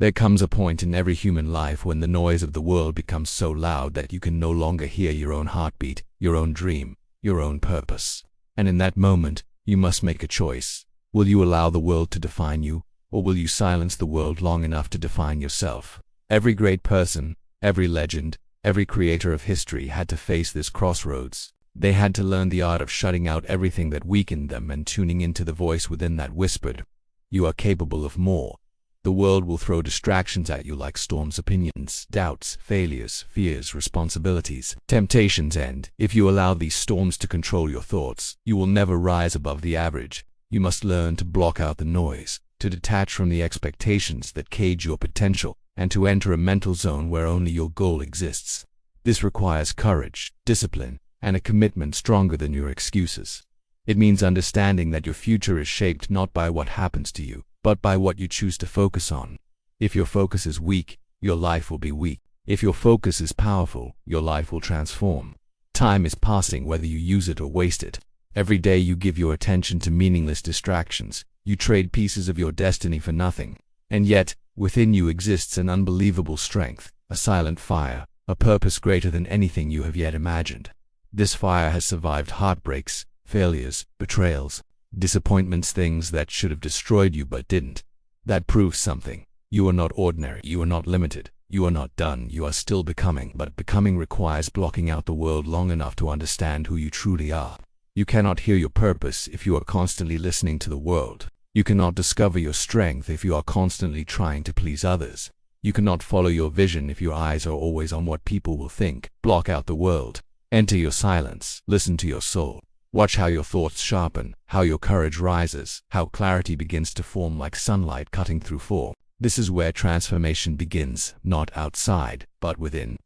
There comes a point in every human life when the noise of the world becomes so loud that you can no longer hear your own heartbeat, your own dream, your own purpose. And in that moment, you must make a choice. Will you allow the world to define you, or will you silence the world long enough to define yourself? Every great person, every legend, every creator of history had to face this crossroads. They had to learn the art of shutting out everything that weakened them and tuning into the voice within that whispered, "You are capable of more." The world will throw distractions at you like storms, opinions, doubts, failures, fears, responsibilities, temptations, and if you allow these storms to control your thoughts, you will never rise above the average. You must learn to block out the noise, to detach from the expectations that cage your potential, and to enter a mental zone where only your goal exists. This requires courage, discipline, and a commitment stronger than your excuses. It means understanding that your future is shaped not by what happens to you, but by what you choose to focus on. If your focus is weak, your life will be weak. If your focus is powerful, your life will transform. Time is passing whether you use it or waste it. Every day you give your attention to meaningless distractions, you trade pieces of your destiny for nothing. And yet, within you exists an unbelievable strength, a silent fire, a purpose greater than anything you have yet imagined. This fire has survived heartbreaks, failures, betrayals, disappointments, things that should have destroyed you but didn't. That proves something. You are not ordinary, you are not limited, you are not done, you are still becoming. But becoming requires blocking out the world long enough to understand who you truly are. You cannot hear your purpose if you are constantly listening to the world. You cannot discover your strength if you are constantly trying to please others. You cannot follow your vision if your eyes are always on what people will think. Block out the world. Enter your silence. Listen to your soul. Watch how your thoughts sharpen, how your courage rises, how clarity begins to form like sunlight cutting through fog. This is where transformation begins, not outside, but within.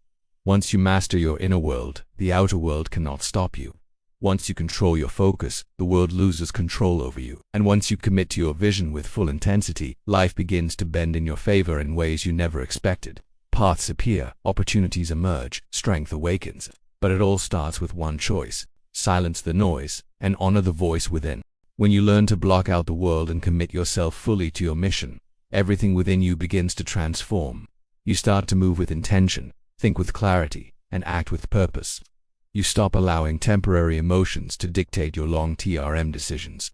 Once you master your inner world, the outer world cannot stop you. Once you control your focus, the world loses control over you. And once you commit to your vision with full intensity, life begins to bend in your favor in ways you never expected. Paths appear, opportunities emerge, strength awakens. But it all starts with one choice. Silence the noise, and honor the voice within. When you learn to block out the world and commit yourself fully to your mission, everything within you begins to transform. You start to move with intention, think with clarity, and act with purpose. You stop allowing temporary emotions to dictate your long-term decisions.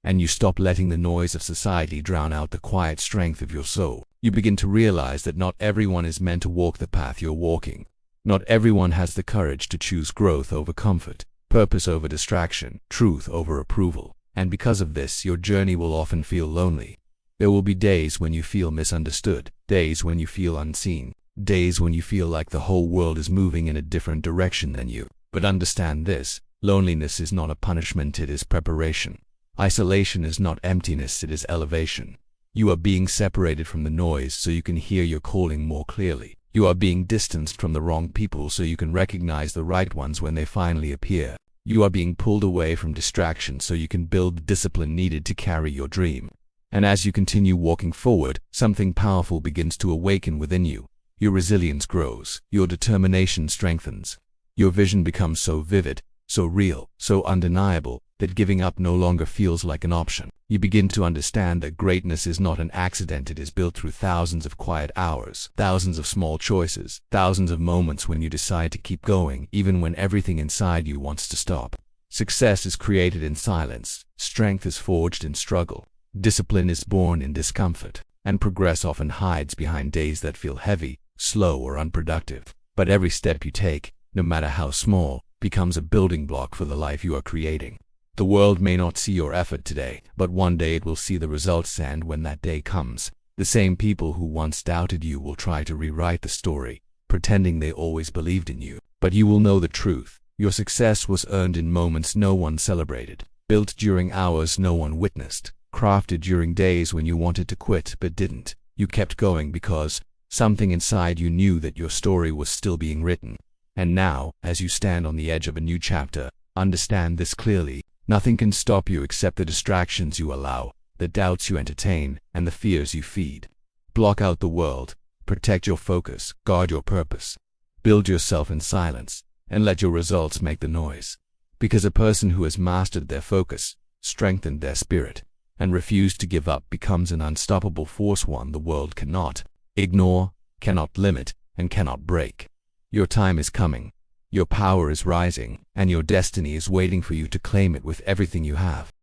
And you stop letting the noise of society drown out the quiet strength of your soul. You begin to realize that not everyone is meant to walk the path you're walking. Not everyone has the courage to choose growth over comfort, purpose over distraction, truth over approval. And because of this, your journey will often feel lonely. There will be days when you feel misunderstood, days when you feel unseen, days when you feel like the whole world is moving in a different direction than you. But understand this, loneliness is not a punishment, it is preparation. Isolation is not emptiness, it is elevation. You are being separated from the noise so you can hear your calling more clearly. You are being distanced from the wrong people so you can recognize the right ones when they finally appear. You are being pulled away from distraction so you can build the discipline needed to carry your dream. And as you continue walking forward, something powerful begins to awaken within you. Your resilience grows, your determination strengthens. Your vision becomes so vivid, so real, so undeniable, that giving up no longer feels like an option. You begin to understand that greatness is not an accident, it is built through thousands of quiet hours, thousands of small choices, thousands of moments when you decide to keep going, even when everything inside you wants to stop. Success is created in silence, strength is forged in struggle, discipline is born in discomfort, and progress often hides behind days that feel heavy, slow, or unproductive. But every step you take, no matter how small, becomes a building block for the life you are creating. The world may not see your effort today, but one day it will see the results, and when that day comes, the same people who once doubted you will try to rewrite the story, pretending they always believed in you. But you will know the truth. Your success was earned in moments no one celebrated, built during hours no one witnessed, crafted during days when you wanted to quit but didn't. You kept going because something inside you knew that your story was still being written. And now, as you stand on the edge of a new chapter, understand this clearly. Nothing can stop you except the distractions you allow, the doubts you entertain, and the fears you feed. Block out the world, protect your focus, guard your purpose, build yourself in silence, and let your results make the noise. Because a person who has mastered their focus, strengthened their spirit, and refused to give up becomes an unstoppable force, one the world cannot. ignore, cannot limit, and cannot break. Your time is coming. Your power is rising, and your destiny is waiting for you to claim it with everything you have.